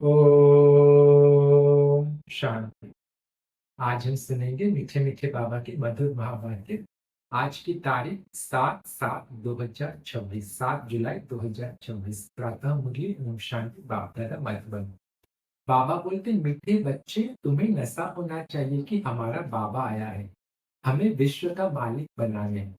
ओम शांति। आज हम सुनेंगे मीठे मीठे बाबा के मधुर महावाक्य। आज की तारीख 7/7/2026, 7 जुलाई 2026। प्रातः मुरली ओम शांति बापदादा मधुबन। बाबा बोलते, मीठे बच्चे, तुम्हें नशा होना चाहिए कि हमारा बाबा आया है हमें विश्व का मालिक बनाने।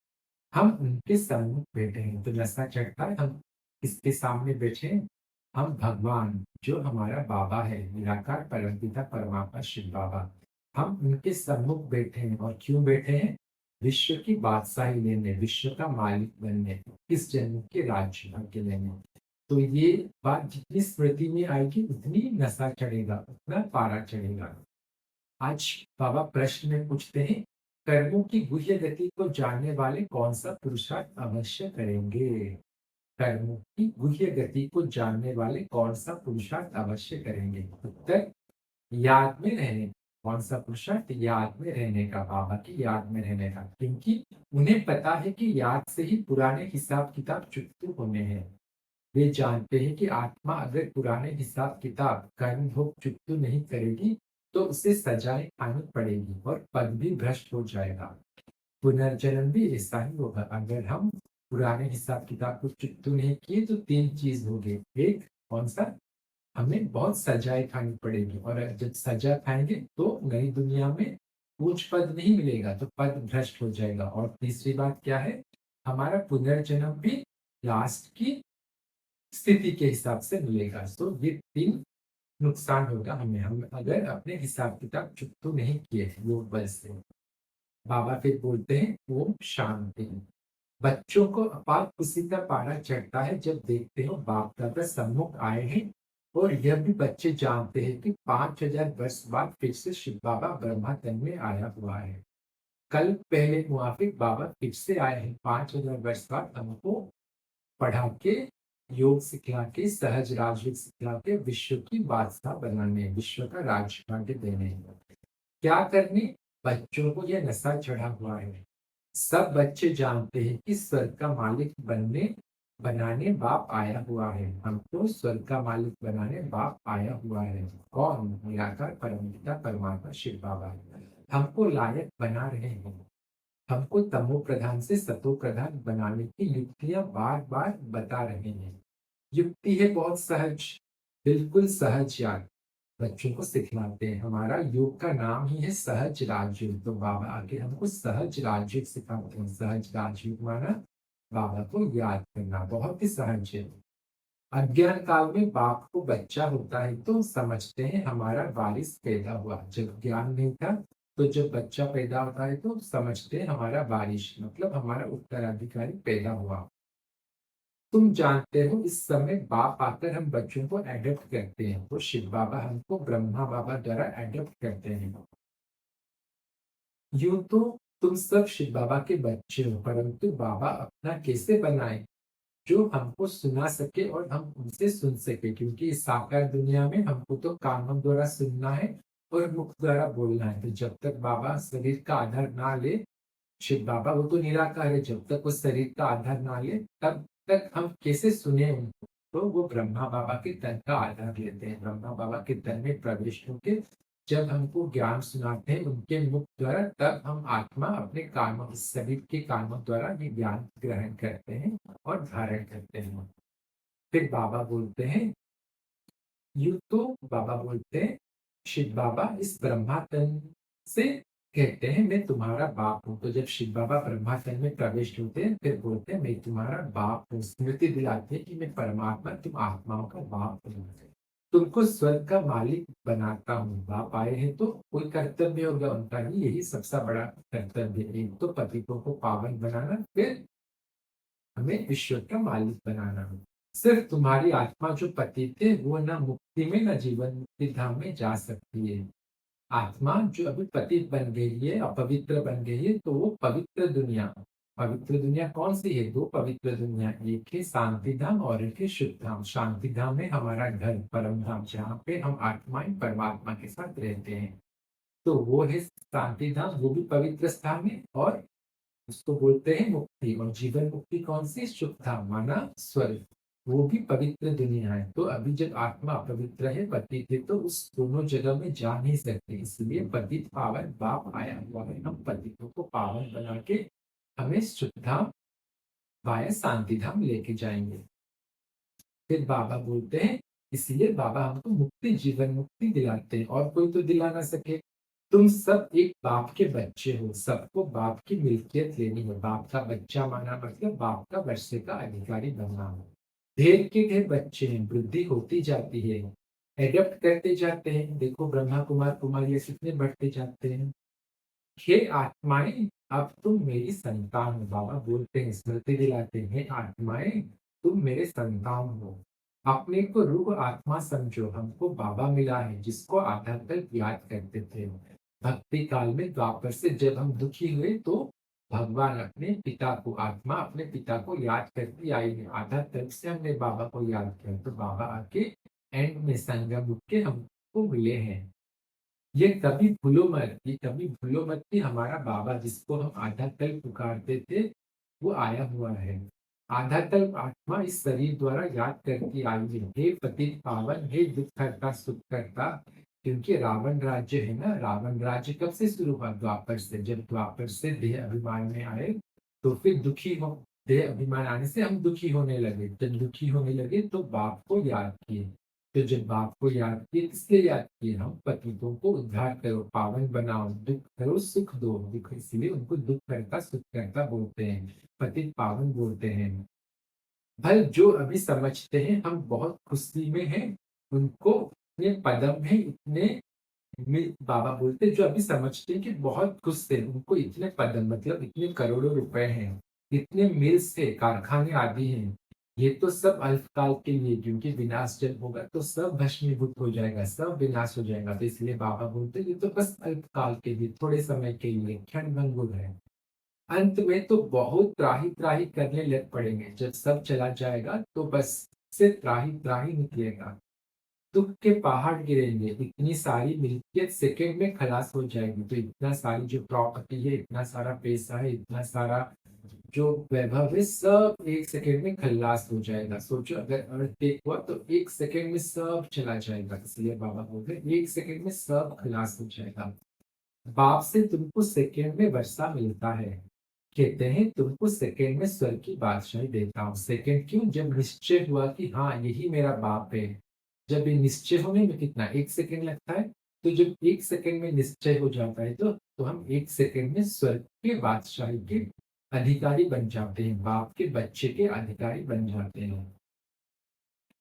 हम उनके सम्मुख बैठे हैं तो नशा चढ़ता है। हम किसके सामने बैठे हैं? हम भगवान, जो हमारा बाबा है, निराकार परमपिता परमात्मा शिव बाबा। हम उनके सम्मुख बैठे हैं। और क्यों बैठे हैं? विश्व की बादशाही लेने, विश्व का मालिक बनने, इस जन्म के राज्य भाग्य लेने। तो ये बात जितनी स्मृति में आएगी उतनी नशा चढ़ेगा, उतना पारा चढ़ेगा। आज बाबा प्रश्न में पूछते हैं, कर्मों की गुह्य गति को जानने वाले कौन सा पुरुषार्थ अवश्य करेंगे? कर्मों की गुह्य गति को जानने वाले कौन सा पुरुषार्थ अवश्य करेंगे? उत्तर, याद में रहने। कौन सा पुरुषार्थ? याद में रहने का, बाबा की याद में रहने का। क्योंकि उन्हें पता है कि याद से ही पुराने हिसाब किताब चुकते होने हैं। वे जानते हैं कि आत्मा अगर पुराने हिसाब किताब कर्म भोग चुकतू नहीं करेगी तो उसे सजाएं खानी पड़ेगी और पद भी भ्रष्ट हो जाएगा। पुनर्जन्म भी ऐसा ही होगा। अगर हम पुराने हिसाब किताब को चुकतू नहीं किए तो तीन चीज होगी। एक, कौन सा? हमें बहुत सजाएं खानी पड़ेगी, और जब सजा खाएंगे तो नई दुनिया में पूछ पद नहीं मिलेगा, तो पद भ्रष्ट हो जाएगा। और तीसरी बात क्या है? हमारा पुनर्जन्म भी लास्ट की स्थिति के हिसाब से मिलेगा। तो ये तीन नुकसान होगा हमें, हम अगर अपने हिसाब किताब चुकतो नहीं किए योग बल से। बाबा फिर बोलते हैं, ओम शांति। बच्चों को अपार खुशी का पारा चढ़ता है जब देखते हो बाप दादा सम्मुख आए हैं। और यह भी बच्चे जानते हैं कि 5000 वर्ष बाद फिर से शिव बाबा ब्रह्मा तन में आया हुआ है। कल पहले मुआफिक बाबा फिर से आए हैं 5000 वर्ष बाद हमको पढ़ा के, योग सिखला के, सहज राजयोग सिखला के विश्व की बादशाह बनाने, विश्व का राज्य देने। क्या करने? बच्चों को यह नशा चढ़ा हुआ है। सब बच्चे जानते हैं कि स्वर्ग का मालिक बनने बनाने बाप आया हुआ है। हमको स्वर्ग का मालिक बनाने बाप आया हुआ है। कौन? निराकार परमपिता परमात्मा शिव बाबा हमको लायक बना रहे हैं। हमको तमो प्रधान से सतो प्रधान बनाने की युक्तियां बार बार बता रहे हैं। युक्ति है बहुत सहज, बिल्कुल सहज याद। बच्चों को सिखलाते हैं। हमारा योग का नाम ही है सहज राजयोग। तो बाबा आगे हमको सहज राजयोग सिखाते हैं। सहज राजयोग माना बाबा को याद करना, बहुत ही सहज है। अज्ञान काल में बाप को बच्चा होता है तो समझते हैं हमारा वारिस पैदा हुआ। जब ज्ञान नहीं था तो जब बच्चा पैदा होता है तो समझते हैं हमारा वारिस, मतलब हमारा उत्तराधिकारी पैदा हुआ। तुम जानते हो इस समय बाप आकर हम बच्चों को एडॉप्ट करते हैं, तो शिव बाबा हमको ब्रह्मा बाबा द्वारा एडॉप्ट करते हैं। यूं तो तुम सब शिव बाबा के बच्चे हो, परंतु बाबा अपना कैसे बनाए जो हमको सुना सके और हम उनसे सुन सके। क्योंकि इस साकार दुनिया में हमको तो कानों द्वारा सुनना है और मुख द्वारा बोलना है। तो जब तक बाबा शरीर का आधार ना ले, शिव बाबा वो तो निराकार है, जब तक वो शरीर का आधार ना ले तब तक हम कैसे सुने उनको? तो वो ब्रह्मा बाबा के तन का आधार लेते हैं। ब्रह्मा बाबा के तन में प्रवेश होके जब हमको ज्ञान सुनाते हैं उनके मुख द्वारा, तब हम आत्मा अपने कानों, शरीर के कानों द्वारा ये ज्ञान ग्रहण करते हैं और धारण करते हैं। फिर बाबा बोलते हैं, यूं तो बाबा बोलते हैं, शिव बाबा इस ब्रह्मा तन से कहते हैं मैं तुम्हारा बाप हूँ। तो जब शिव बाबा ब्रह्मा तन में प्रवेश होते हैं फिर बोलते हैं मैं तुम्हारा बाप हूँ। स्मृति दिलाते हैं कि मैं परमात्मा, तुम आत्माओं का बाप हूँ, तुमको स्वर्ग का मालिक बनाता हूँ। बाप आए हैं तो कोई कर्तव्य होगा उनका ही, यही सबसे बड़ा कर्तव्य है। एक तो पतितों को पावन बनाना, फिर हमें ईश्वर का मालिक बनाना है। सिर्फ तुम्हारी आत्मा जो पतित है वो न मुक्ति में न जीवन मुक्ति धाम में जा सकती है। आत्मा जो अभी पतित बन गई है, अपवित्र बन गई है, तो वो पवित्र दुनिया, पवित्र दुनिया कौन सी है? दो पवित्र दुनिया, एक है शांति धाम और एक है शुद्ध धाम। शांति धाम है हमारा घर, परम धाम, जहाँ पे हम आत्माएं परमात्मा के साथ रहते हैं। तो वो है शांति धाम, वो भी पवित्र स्थान है। और उसको बोलते हैं मुक्ति। और जीवन मुक्ति कौन सी? शुद्ध धाम माना स्वर्ग। वो भी पवित्र दुनिया है। तो अभी जब आत्मा अपवित्र है, पतित है, तो उस दोनों जगह में जा नहीं सकते। इसलिए पतित पावन बाप आया हुआ है। हम पतितों को पावन बना के हमें शुद्धधाम वाया शांति धाम लेके जाएंगे। फिर बाबा बोलते हैं, इसलिए बाबा हमको मुक्ति, जीवन मुक्ति दिलाते हैं, और कोई तो दिला ना सके। तुम सब एक बाप के बच्चे हो, सबको बाप की मिल्कियत लेनी है। बाप का बच्चा माना मतलब बाप का वर्षे का अधिकारी बनना हो। ढेर के ढेर बच्चे हैं, वृद्धि होती जाती है, एडप्ट करते जाते हैं। देखो ब्रह्मा कुमार कुमारियां कितने बढ़ते जाते हैं। हे आत्माएं, अब तुम मेरी संतान हो। बाबा बोलते हैं, स्मृति दिलाते हैं, हे आत्माएं, तुम मेरे संतान हो। अपने को रूह आत्मा समझो। हमको बाबा मिला है जिसको आधा तक याद करते थे। भक्ति काल में द्वापर से जब हम दुखी हुए तो भगवान अपने पिता को, आत्मा अपने पिता को याद करती आई है। आधा तक से हमने बाबा को याद किया, तो बाबा आके एंड में संगम उठ के हमको मिले हैं। ये कभी भूलो मत, ये कभी भूलो मत कि हमारा बाबा जिसको हम आधा कल्प पुकारते थे, वो आया हुआ है। आधा कल्प आत्मा इस शरीर द्वारा याद करती आई है। हे पतित पावन, हे दुख हरता सुख करता। क्योंकि रावण राज्य है ना, रावण राज्य कब से शुरू हुआ? द्वापर से। जब द्वापर से देह अभिमान में आए तो फिर दुखी हो, देह अभिमान आने से हम दुखी होने लगे। जब दुखी होने लगे तो बाप को याद किए। तो जब बाप को याद किए, इसलिए याद किए हम, पतितों को उद्धार करो, पावन बनाओ, दुख करो सुख दो। दुख इसलिए उनको दुख करता सुख करता बोलते हैं, पतित पावन बोलते हैं। भल जो अभी समझते हैं हम बहुत खुशी में हैं, उनको इतने पदम है, इतने बाबा बोलते हैं, जो अभी समझते हैं कि बहुत खुश थे, उनको इतने पदम मतलब इतने करोड़ों रुपए हैं, इतने मिल्स थे, कारखाने आदि हैं। ये तो सब अल्पकाल के लिए, क्योंकि विनाश जब होगा तो सब भस्मीभूत हो जाएगा, सब विनाश हो जाएगा। तो इसलिए बाबा बोलते हैं ये तो बस अल्पकाल के लिए, थोड़े समय के लिए, क्षण भंगुर है। अंत में तो बहुत त्राही त्राही करने लग पड़ेंगे। जब सब चला जाएगा तो बस से त्राही त्राही निकलेगा। दुख के पहाड़ गिरेंगे, इतनी सारी मिल्कियत सेकंड में खलास हो जाएगी। तो इतना सारी जो प्रॉपर्टी है, इतना सारा पैसा है, इतना सारा जो वैभव है, सब एक सेकंड में खल्लास हो जाएगा। सोचो अगर अर्थक्वेक हुआ तो एक सेकंड में सब चला जाएगा। इसलिए बाबा बोलते हैं एक सेकंड में सब खलास हो जाएगा। बाप से तुमको सेकंड में वर्षा मिलता है। कहते हैं तुमको सेकंड में स्वर्ग की बादशाही देता हूँ। सेकंड क्यों? जब निश्चय हुआ कि हाँ यही मेरा बाप है। जब ये निश्चय होने में कितना एक सेकंड लगता है, तो जब एक सेकंड में निश्चय हो जाता है तो हम एक सेकंड में स्वर्ग के बादशाही के अधिकारी बन जाते हैं, बाप के बच्चे के अधिकारी बन जाते हैं।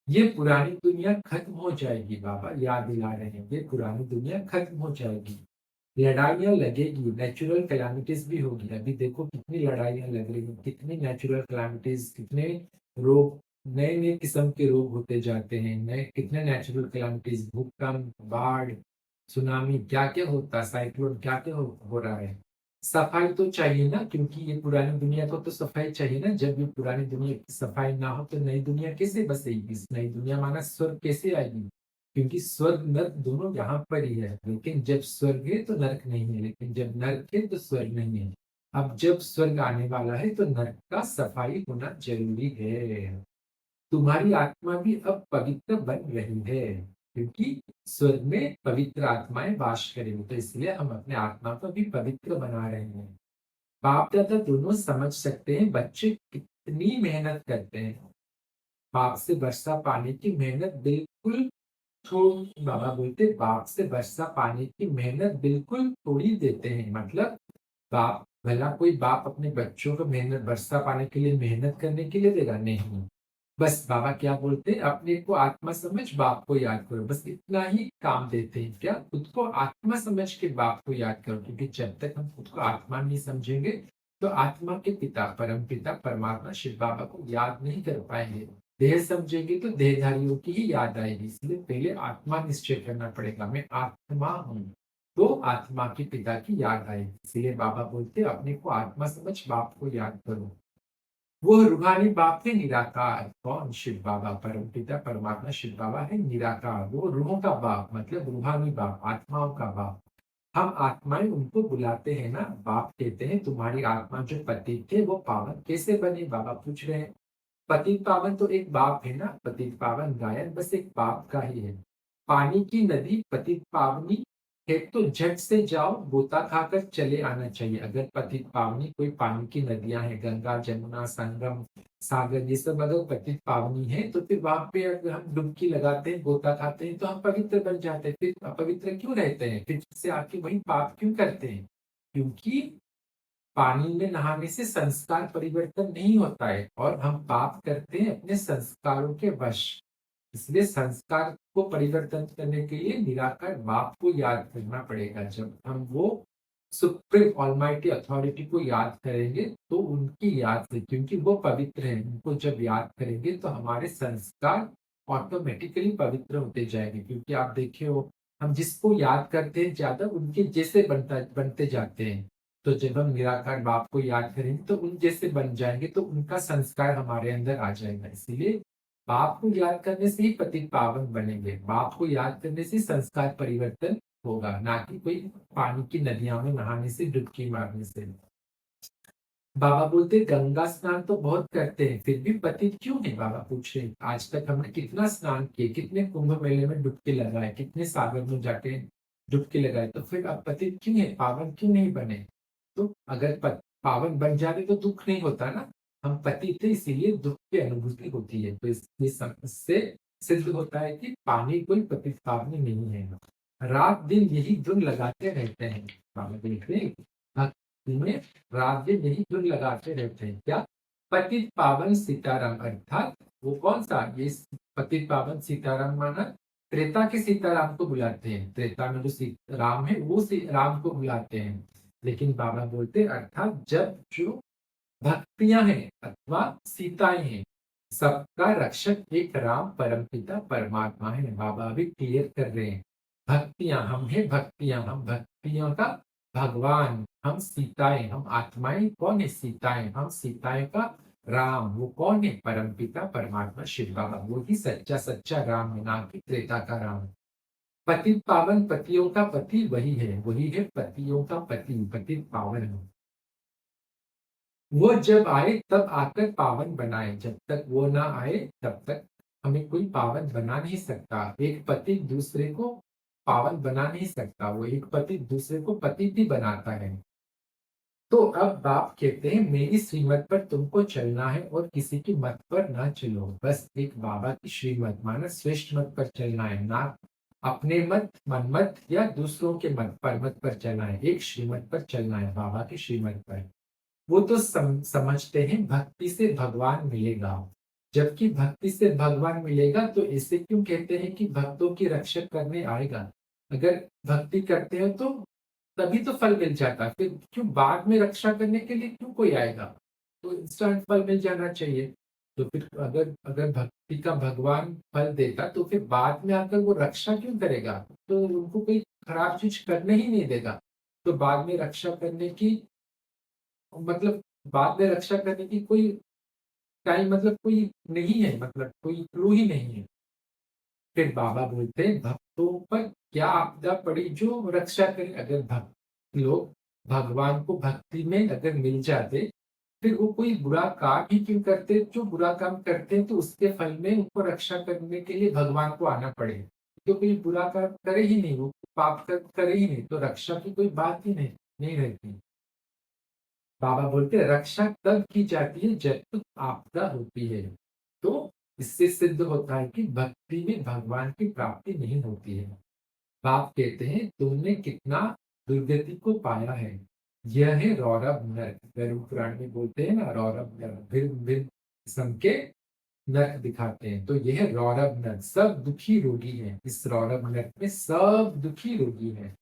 ये पुरानी दुनिया खत्म हो जाएगी। बाबा याद दिला रहे हैं, ये पुरानी दुनिया खत्म हो जाएगी। लड़ाइयाँ लगेगी, नेचुरल कैलामिटीज भी होगी। अभी देखो कितनी लड़ाइयाँ लग रही हैं, कितनी नेचुरल कैलामिटीज, कितने रोग, नए नए किस्म के रोग होते जाते हैं, नए कितने नेचुरल कैलामिटीज, भूकंप, बाढ़, सुनामी, क्या क्या होता है, साइक्लोन, क्या क्या हो रहा है। सफाई तो चाहिए ना, क्योंकि ये पुरानी दुनिया को तो सफाई चाहिए ना। जब ये पुरानी दुनिया की सफाई ना हो तो नई दुनिया कैसे बसेगी? इस नई दुनिया माना स्वर्ग कैसे आएगी? क्योंकि स्वर्ग नर्क दोनों यहाँ पर ही है। लेकिन जब स्वर्ग है तो नर्क नहीं है, लेकिन जब नर्क है तो स्वर्ग नहीं है। अब जब स्वर्ग आने वाला है तो नर्क का सफाई होना जरूरी है। तुम्हारी आत्मा भी अब पवित्र बन रही है, क्योंकि स्वर्ग में पवित्र आत्माएं वास करेंगी। तो इसलिए हम अपने आत्मा को भी पवित्र बना रहे हैं। बाप दादा दोनों समझ सकते हैं बच्चे कितनी मेहनत करते हैं। बाप से वर्षा पाने की मेहनत बिल्कुल, तो बाबा बोलते बाप से वर्षा पाने की मेहनत बिल्कुल थोड़ी देते हैं। मतलब बाप, भला कोई बाप अपने बच्चों को मेहनत वर्षा पाने के लिए मेहनत करने के लिए देगा? नहीं। बस बाबा क्या बोलते हैं, अपने को आत्मा समझ बाप को याद करो, बस इतना ही काम देते हैं। क्या? खुद को आत्मा समझ के बाप को याद करो, क्योंकि जब तक हम खुद को आत्मा नहीं समझेंगे तो आत्मा के पिता परम पिता परमात्मा शिव बाबा को याद नहीं कर पाएंगे। देह समझेंगे तो देहधारियों की ही याद आएगी। इसलिए पहले आत्मा निश्चय करना पड़ेगा, मैं आत्मा हूँ, तो आत्मा के पिता की याद आएगी। इसलिए बाबा बोलते अपने को आत्मा समझ बाप को याद करो। वो रूहानी बाप है निराकार। कौन? शिव बाबा, परम पिता परमात्मा शिव बाबा है निराकार। वो रूहों का बाप, मतलब रूहानी बाप, आत्माओं का बाप। हम आत्माएं उनको बुलाते हैं ना, बाप कहते हैं तुम्हारी आत्मा जो पतित थे वो पावन कैसे बने? बाबा पूछ रहे हैं। पतित पावन तो एक बाप है ना, पतित पावन गायन बस एक बाप का ही है। पानी की नदी पतित पावनी है तो झट से जाओ गोता खाकर चले आना चाहिए। अगर पतित पावनी कोई पानी की नदियां हैं, गंगा, जमुना, संगम, सागर, ये सब अगर पतित पावनी है तो फिर वहां पे अगर हम डुबकी लगाते हैं, गोता खाते हैं तो हम पवित्र बन जाते हैं। फिर अपवित्र क्यों रहते हैं? फिर से आके वही पाप क्यों करते हैं? क्योंकि पानी में नहाने से संस्कार परिवर्तन नहीं होता है और हम पाप करते हैं अपने संस्कारों के वश। इसलिए संस्कार को परिवर्तन करने के लिए निराकार बाप को याद करना पड़ेगा। जब हम वो सुप्रीम ऑलमाइटी अथॉरिटी को याद करेंगे तो उनकी याद से, क्योंकि वो पवित्र है, उनको जब याद करेंगे तो हमारे संस्कार ऑटोमेटिकली पवित्र होते जाएंगे। क्योंकि आप देखे हो, हम जिसको याद करते हैं ज्यादा उनके जैसे बनते जाते हैं। तो जब हम निराकार बाप को याद करेंगे तो उन जैसे बन जाएंगे, तो उनका संस्कार हमारे अंदर आ जाएगा। इसीलिए बाप को याद करने से ही पतित पावन बनेंगे। बाप को याद करने से संस्कार परिवर्तन होगा, ना कि कोई पानी की नदियों में नहाने से, डुबकी मारने से। बाबा बोलते गंगा स्नान तो बहुत करते हैं फिर भी पतित क्यों है? बाबा पूछ रहे आज तक हमने कितना स्नान किए, कितने कुंभ मेले में डुबकी लगाए, कितने सागर में जाके डुबकी लगाए, तो फिर आप पतित क्यों है? पावन क्यों नहीं बने? तो अगर पावन बन जाते तो दुख नहीं होता ना। हम पतित थे इसीलिए दुख की अनुभूति होती है। तो इससे सिद्ध होता है कि पानी कोई पतित पावनी नहीं है। रात दिन यही धुन लगाते रहते हैं। बाबा देख रहे हैं, भक्ति में रात दिन यही धुन लगाते रहते हैं। क्या? पतित पावन सीताराम, अर्थात वो कौन सा? ये पतित पावन सीताराम माना त्रेता के सीताराम को बुलाते हैं। त्रेता में जो राम है वो राम को बुलाते हैं। लेकिन बाबा बोलते अर्थात जब जो भक्तियां हैं अथवा सीताएं हैं, सबका रक्षक एक राम परमपिता परमात्मा है। बाबा भी क्लियर कर रहे हैं, भक्तियां हम है, भक्तियां हम भक्तियों का भगवान, हम सीताएं, हम आत्माएं। कौन है? सीताएं। हम सीताएं का राम, वो कौन है? परमपिता परमात्मा शिव बाबा। वो ही सच्चा सच्चा राम है, ना कि त्रेता का राम। पतित पावन पतियों का पति वही है, वही है पतियों का पति, पतित पावन है। वो जब आए तब आकर पावन बनाए, जब तक वो ना आए तब तक हमें कोई पावन बना नहीं सकता। एक पति दूसरे को पावन बना नहीं सकता, वो एक पति दूसरे को पति भी बनाता है। तो अब बाप कहते हैं मेरी श्रीमत पर तुमको चलना है और किसी की मत पर ना चलो। बस एक बाबा की श्रीमत माना श्रेष्ठ मत पर चलना है, ना अपने मत, मनमत या दूसरों के मत पर मत पर चलना है। एक श्रीमत पर चलना है, बाबा की श्रीमत पर। वो तो समझते हैं भक्ति से भगवान मिलेगा। जबकि भक्ति से भगवान मिलेगा तो इसे क्यों कहते हैं कि भक्तों की रक्षा करने आएगा? अगर भक्ति करते हो तो तभी तो फल मिल जाता, फिर क्यों बाद में रक्षा करने के लिए क्यों कोई आएगा? तो इंस्टेंट फल मिल जाना चाहिए। तो फिर अगर अगर भक्ति का भगवान फल देता तो फिर बाद में आकर वो रक्षा क्यों करेगा? तो उनको कोई खराब चीज करने ही नहीं देगा। तो बाद में रक्षा करने की मतलब, बाद में रक्षा करने की कोई टाइम मतलब कोई नहीं है, मतलब कोई क्लू ही नहीं है। फिर बाबा बोलते हैं भक्तों पर क्या आपदा पड़ी जो रक्षा करे? अगर भक्त लोग भगवान को भक्ति में अगर मिल जाते, फिर वो कोई बुरा काम ही क्यों करते? जो बुरा काम करते हैं तो उसके फल में उनको रक्षा करने के लिए भगवान को आना पड़े। तो कोई बुरा काम करे ही नहीं, वो पाप करे ही नहीं, तो रक्षा की कोई बात ही नहीं रहती। बाबा बोलते हैं रक्षा तब की जाती है जब तक आपदा होती है। तो इससे सिद्ध होता है कि भक्ति में भगवान की प्राप्ति नहीं होती है। बाप कहते हैं तुमने कितना दुर्गति को पाया है। यह है रौरव नरक। गरुड़ पुराण में बोलते हैं ना, रौरव नरक, भिन्न भिन्न किस्म के नरक दिखाते हैं। तो यह है रौरव नरक, सब दुखी रोगी है। इस रौरव नरक में सब दुखी रोगी है,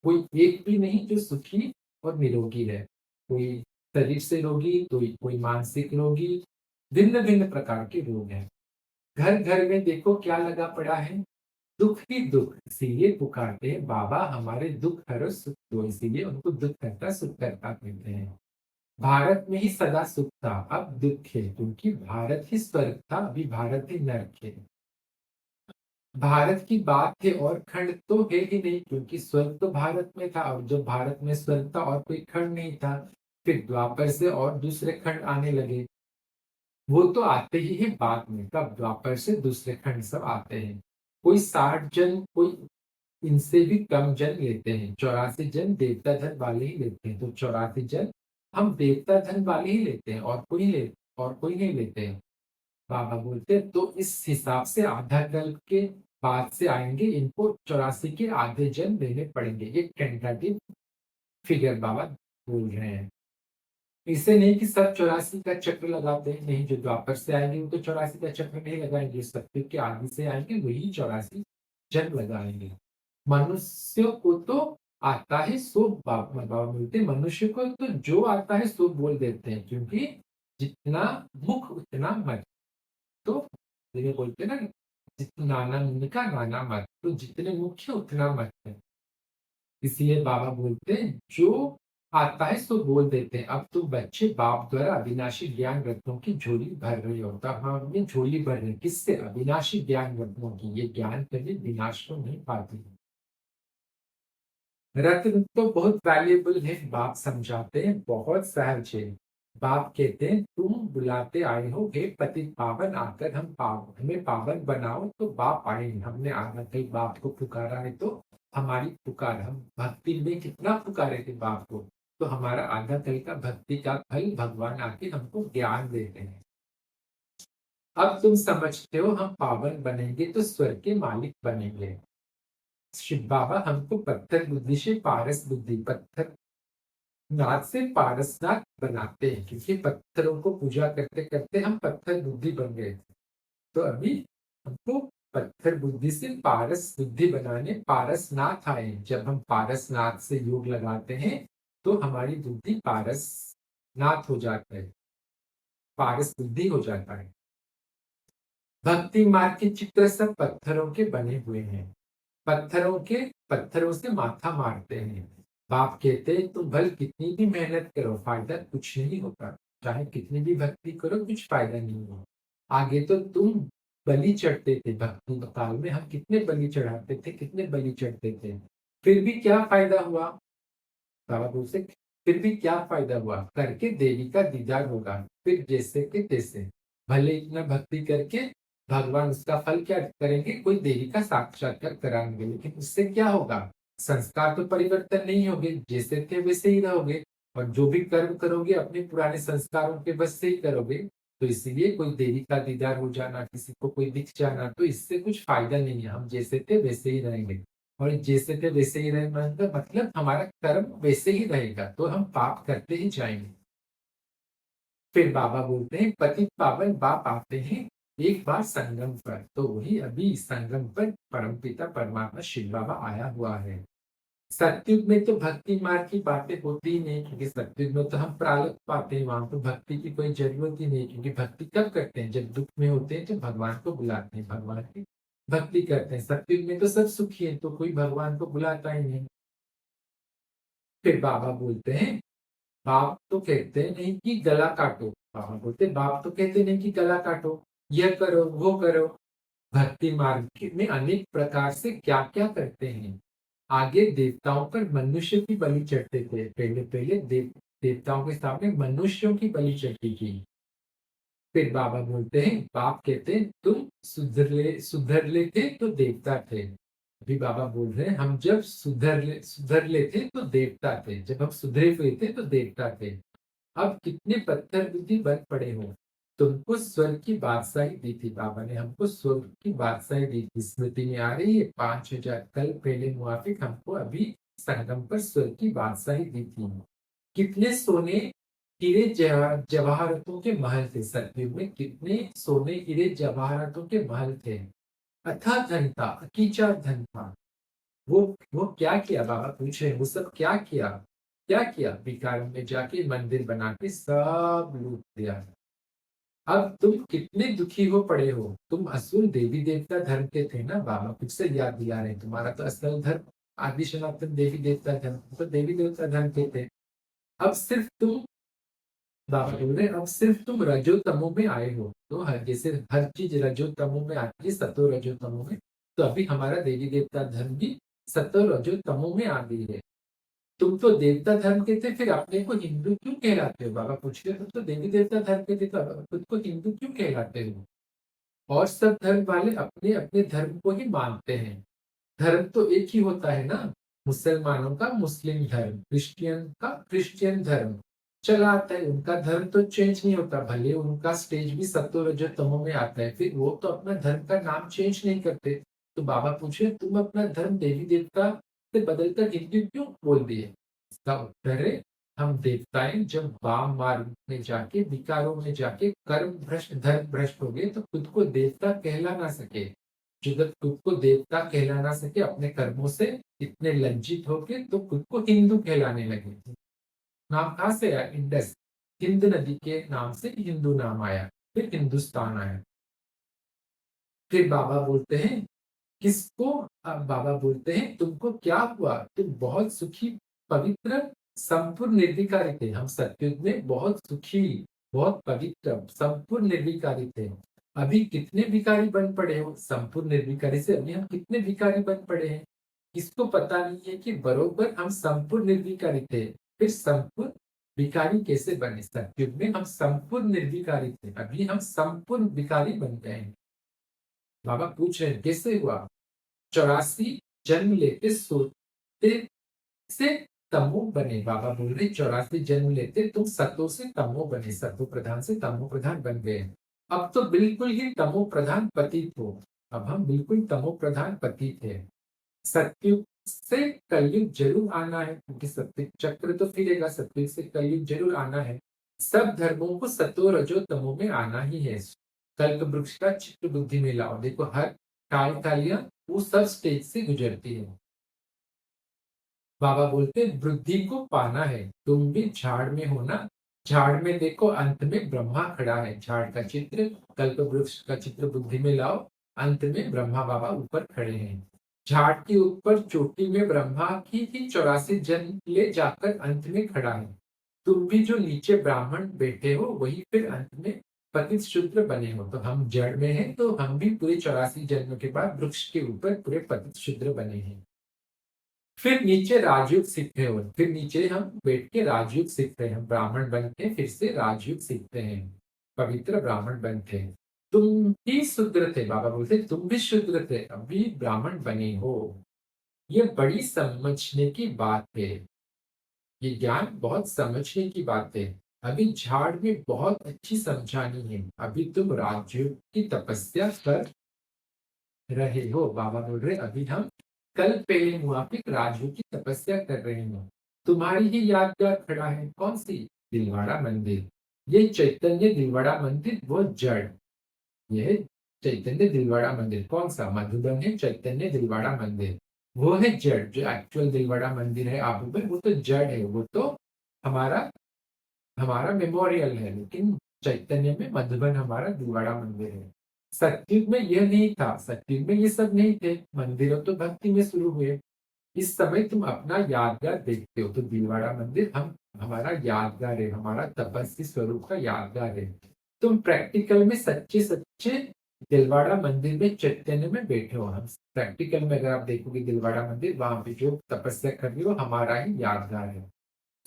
कोई एक भी नहीं जो सुखी और निरोगी है। कोई शरीर से रोगी, तो कोई मानसिक रोगी, भिन्न भिन्न प्रकार के रोग हैं। घर घर में देखो क्या लगा पड़ा है, दुख ही दुख। इसीलिए पुकारते हैं बाबा हमारे दुख हरो सुख दो। इसीलिए उनको दुख करता सुख करता कहते हैं। भारत में ही सदा सुख था, अब दुख है, क्योंकि भारत ही स्वर्ग था, अभी भारत ही नरक है। भारत की बात है और खंड तो है ही नहीं, क्योंकि स्वर्ग तो भारत में था, और जब भारत में स्वर्ग था और कोई खंड नहीं था, फिर द्वापर से और दूसरे खंड आने लगे। वो तो आते ही है बाद में, कब? द्वापर से दूसरे खंड सब आते हैं। कोई 60 जन, कोई इनसे भी कम जन लेते हैं। 84 जन देवता धन वाले ही लेते हैं, तो 84 जन हम देवता धन वाले ही लेते हैं, और कोई नहीं लेते हैं। बाबा बोलते हैं, तो इस हिसाब से आधा कल्प के बाद से आएंगे, इनको 84 के आधे जन देने पड़ेंगे। एक टेंटेटिव फिगर बाबा बोल रहे हैं। इससे नहीं कि सब 84 का चक्र लगाते हैं, नहीं, जो द्वापर से आएंगे वो तो 84 का चक्र नहीं लगाएंगे, सत्युग के आदि से आएंगे वही 84 जन्म लगाएंगे। मनुष्य को तो आता है सो, बाबा बोलते हैं, मनुष्य को तो जो आता है सो बोल देते हैं, क्योंकि जितना मुख उतना मत। तो ये बोलते हैं ना, नाना मुनि का नाना मत, तो जितने मुख्य उतना मत है। इसलिए बाबा बोलते हैं, जो आता है सो बोल देते हैं। अब तुम बच्चे बाप द्वारा अविनाशी ज्ञान रत्नों की झोली भर रहे हो। तब हम ये झोली भर रहे हैं किससे? अविनाशी ज्ञान रत्नों की। ये ज्ञान कभी विनाश को नहीं पाती। रत्न तो बहुत वैल्यूएबल है, बाप समझाते हैं, बहुत सहज है। बाप कहते हैं, तुम बुलाते आए हो, हे पतित पावन, आकर हमें पावन बनाओ। तो बाप आए, हमने आना कहीं बाप को पुकारा है, तो हमारी पुकार, हम भक्ति में कितना पुकारे थे बाप को, तो हमारा आधा कल का भक्ति का फल भगवान आके हमको ज्ञान देते हैं। अब तुम समझते हो, हम पावन बनेंगे तो स्वर्ग के मालिक बनेंगे। शिव बाबा हमको पत्थर बुद्धि से पारस बुद्धि, पत्थर नाथ से पारसनाथ बनाते हैं, क्योंकि पत्थरों को पूजा करते करते हम पत्थर बुद्धि बन गए थे। तो अभी हमको पत्थर बुद्धि से पारस बुद्धि बनाने पारसनाथ आए। जब हम पारसनाथ से योग लगाते हैं तो हमारी बुद्धि पारस नाथ हो जाता है, पारस बुद्धि हो जाता है। भक्ति मार्ग के चित्र सब पत्थरों के बने हुए हैं। पत्थरों से माथा मारते हैं। बाप कहते हैं, तुम भल कितनी भी मेहनत करो, फायदा कुछ नहीं होता। चाहे कितनी भी भक्ति करो, कुछ फायदा नहीं होगा। आगे तो तुम बलि चढ़ते थे, भक्ति काल में हम कितने बलि चढ़ाते थे, कितने बलि चढ़ते थे, फिर भी क्या फायदा हुआ? बाबा बोलते, फिर भी क्या फायदा हुआ? करके देवी का दीदार होगा, फिर जैसे के तैसे। भले इतना भक्ति करके भगवान उसका फल क्या करेंगे? कोई देवी का साक्षात्कार कराएंगे, लेकिन उससे क्या होगा? संस्कार तो परिवर्तन नहीं होंगे, जैसे थे वैसे ही रहोगे, और जो भी कर्म करोगे अपने पुराने संस्कारों के बस से ही करोगे। तो इसीलिए कोई देवी का दीदार हो जाना, किसी को कोई दिख जाना, तो इससे कुछ फायदा नहीं है। हम जैसे थे वैसे ही रहेंगे, और जैसे थे वैसे ही रहेंगे मतलब हमारा कर्म वैसे ही रहेगा, तो हम पाप करते ही जाएंगे। फिर बाबा बोलते हैं, पतित पावन बाप आते हैं एक बार संगम पर, तो वही अभी संगम पर परमपिता परमात्मा शिव बाबा आया हुआ है। सतयुग में तो भक्ति मार्ग की बातें होती ही नहीं, क्योंकि सतयुग में तो हम प्रारब्ध पाते हैं, वहां तो भक्ति की कोई जरूरत ही नहीं। क्योंकि भक्ति कब करते हैं? जब दुख में होते हैं, तो भगवान को बुलाते हैं, भगवान की भक्ति करते हैं। सतयुग में तो सब सुखी है, तो कोई भगवान को बुलाता ही नहीं। फिर बाबा बोलते हैं, बाप तो कहते नहीं कि गला काटो। बाबा बोलते, बाप तो कहते नहीं कि गला काटो, यह करो वो करो। भक्ति मार्ग में अनेक प्रकार से क्या क्या करते हैं। आगे देवताओं पर मनुष्य की बलि चढ़ते थे, पहले पहले देवताओं के सामने मनुष्यों की बलि चढ़ती थी। फिर बाबा बोलते हैं, बाप कहते हैं, तुम सुधर ले थे तो देवता थे। अभी बाबा बोल रहे हैं, हम जब सुधर ले थे तो देवता थे, जब हम सुधरे हुए थे तो देवता थे। अब कितने पत्थर बुद्धि बन पड़े हो। तुमको स्वर्ग की बादशाही दी थी, बाबा ने हमको स्वर्ग की बादशाही दी थी। स्मृति में आ रही है, 5000 कल पहले मुआफिक हमको अभी संगम पर स्वर्ग की बादशाही दी थी। कितने सोने हीरे जवाहरातों के महल थे सतयुग में, कितने सोने हीरे जवाहरातों के महल थे। अथाह धन था, अकीचा धन था। वो क्या किया? बाबा पूछ रहे, वो सब क्या किया? क्या किया? भिखारियों में जाके मंदिर बना के सब लूट दिया। अब तुम कितने दुखी हो पड़े हो। तुम असुर देवी देवता धर्म के थे ना, बाबा फिर से याद दिला रहे, तुम्हारा तो असल धर्म आदि सनातन देवी देवता धर्म, तो देवी देवता धर्म के थे। अब सिर्फ तुम, बाबा बोल रहे, अब सिर्फ तुम रजो तमो में आए हो, तो जैसे हर चीज रजो तमो में आती है, सतो रजो तमो में, तो अभी हमारा देवी देवता धर्म भी सतो रजो तमो में आ गई है। तुम तो देवता धर्म के थे, फिर अपने को हिंदू क्यों कहलाते हो? बाबा पूछ रहे, तुम तो देवी देवता धर्म के थे, तो खुद को हिंदू क्यों कहलाते हो? और सब धर्म वाले अपने अपने धर्म को ही मानते हैं। धर्म तो एक ही होता है ना। मुसलमानों का मुस्लिम धर्म, क्रिश्चियन का क्रिश्चियन धर्म चला आता है। उनका धर्म तो चेंज नहीं होता, भले उनका स्टेज भी सत्व रजो तमो में आता है, फिर वो तो अपना धर्म का नाम चेंज नहीं करते। तो बाबा पूछे, तुम अपना धर्म देवी देवता से बदलकर हिंदू क्यों बोल दिए? इसका उत्तर है, हम देवताएं जब वाम मार्ग में जाके, विकारों में जाके कर्म भ्रष्ट धर्म भ्रष्ट हो गए, तो खुद को देवता कहला ना सके। जो जब खुद को देवता कहला ना सके अपने कर्मों से, इतने लज्जित होके, तो खुद को हिंदू कहलाने लगे। नाम कहाँ से आया? इंडस, हिंद नदी के नाम से हिंदू नाम आया, फिर हिंदुस्तान आया। फिर बाबा बोलते हैं, किसको? बाबा बोलते हैं, तुमको क्या हुआ? तुम बहुत सुखी, पवित्र, संपूर्ण निर्विकारी थे। हम सत्युग में बहुत सुखी, बहुत पवित्र, संपूर्ण निर्विकारी थे। अभी कितने विकारी बन पड़े हो? संपूर्ण निर्विकारी से अभी हम कितने विकारी बन पड़े हैं? किसको पता नहीं है कि बरोबर हम संपूर्ण निर्विकारी थे, फिर संपूर्ण विकारी कैसे बने? सत्युग में हम संपूर्ण निर्विकारी थे, अभी हम संपूर्ण विकारी बन गए हैं। बाबा पूछ रहे हैं, कैसे हुआ? 84 जन्म लेते सोते से तमो बने। बाबा बोल रहे 84 जन्म लेते तुम सतो से तमो बने, सतो प्रधान से तमो प्रधान बन गए। अब तो बिल्कुल ही तमो प्रधान पतित हो। अब हम बिल्कुल तमो प्रधान पतित थे। सतयुग से कलयुग जरूर आना है, क्योंकि सत्य चक्र तो फिरेगा। सतयुग से कलयुग जरूर आना है। सब धर्मों को सतो रजो तमो में आना ही है। कल्प वृक्ष का चित्र बुद्धि में लाओ। देखो, हर कालिया वो सब स्टेज से गुजरती है। बाबा बोलते वृद्धि को पाना है, तुम भी झाड़ में हो ना। झाड़ में देखो, अंत में ब्रह्मा खड़ा है। झाड़ का चित्र, कल्प वृक्ष का चित्र बुद्धि में लाओ। अंत में ब्रह्मा बाबा ऊपर खड़े हैं। झाड़ के ऊपर चोटी में ब्रह्मा की ही 84 जन्म ले जाकर अंत में खड़ा है। तुम भी जो नीचे ब्राह्मण बैठे हो, वही फिर अंत में पतित शूद्र बने हो। तो हम जड़ में हैं, तो हम भी पूरे 84 जन्म के बाद वृक्ष के ऊपर पूरे पतित शूद्र बने हैं। फिर नीचे राजयुग सीखते हो, फिर नीचे हम बैठ के राजयुग सीखते हैं। हम ब्राह्मण बनते फिर से राजयुग सीखते हैं, पवित्र ब्राह्मण बनते हैं। तुम ही शूद्र थे, बाबा बोलते तुम भी शूद्र थे, अभी ब्राह्मण बने हो। ये बड़ी समझने की बात है। ये ज्ञान बहुत समझने की बात है। अभी झाड़ में बहुत अच्छी समझानी है। अभी तुम राजयुग की तपस्या कर रहे हो। बाबा बोल रहे अभी हम कल पहले मुआफिक राजयोग की तपस्या कर रहे हैं। तुम्हारी ही यादगार खड़ा है, कौन सी? दिलवाड़ा मंदिर। ये चैतन्य दिलवाड़ा मंदिर वो जड़, यह चैतन्य दिलवाड़ा मंदिर कौन सा? मधुबन है चैतन्य दिलवाड़ा मंदिर। वो है जड़, जो एक्चुअल दिलवाड़ा मंदिर है आबू में, वो तो जड़ है। वो तो हमारा हमारा मेमोरियल है, लेकिन चैतन्य में मधुबन हमारा दिलवाड़ा मंदिर है। सतयुग में यह नहीं था, सतयुग में ये सब नहीं थे। मंदिरों तो भक्ति में शुरू हुए। इस समय तुम अपना यादगार देखते हो, तो दिलवाड़ा मंदिर हम हमारा यादगार है, हमारा तपस्वी स्वरूप का यादगार है। तुम प्रैक्टिकल में सच्चे सच्चे दिलवाड़ा मंदिर में चैतन्य में बैठे हो। हम प्रैक्टिकल में अगर आप देखोगे दिलवाड़ा मंदिर, वहां पे जो तपस्या कर रही हो, हमारा ही यादगार है।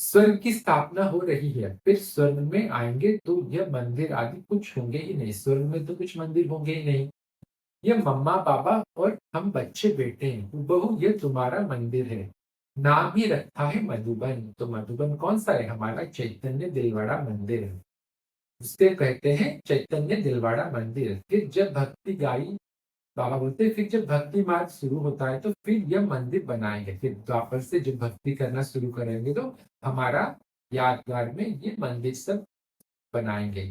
स्वर्ग की स्थापना हो रही है, फिर स्वर्ग में आएंगे तो यह मंदिर आदि कुछ होंगे ही नहीं। स्वर्ग में तो कुछ मंदिर होंगे ही नहीं। ये मम्मा पापा और हम बच्चे बैठे हैं, बहू ये तुम्हारा मंदिर है। नाम ही रखा है मधुबन। तो मधुबन कौन सा है? हमारा चैतन्य दिलवाड़ा मंदिर है। उसके कहते हैं चैतन्य दिलवाड़ा मंदिर। फिर जब भक्ति गाई, बाबा बोलते हैं फिर जब भक्ति मार्ग शुरू होता है, तो फिर यह मंदिर बनाएंगे। फिर द्वापर से जब भक्ति करना शुरू करेंगे, तो हमारा यादगार में ये मंदिर सब बनाएंगे।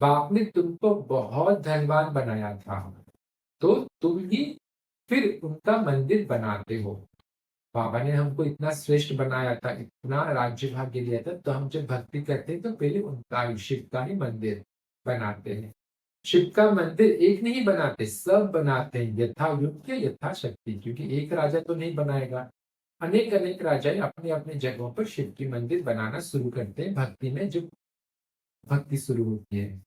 बाप ने तुमको बहुत धनवान बनाया था, तो तुम ही फिर उनका मंदिर बनाते हो। बाबा ने हमको इतना श्रेष्ठ बनाया था, इतना राज्य भाग्य दिया था, तो हम जब भक्ति करते हैं तो पहले उनका ही, शिव का ही मंदिर बनाते हैं। शिव का मंदिर एक नहीं बनाते, सब बनाते हैं, यथा युग यथा शक्ति। क्योंकि एक राजा तो नहीं बनाएगा, अनेक अनेक राजाएं अपने अपने जगहों पर शिव की मंदिर बनाना शुरू करते हैं। भक्ति में जब भक्ति शुरू होती है,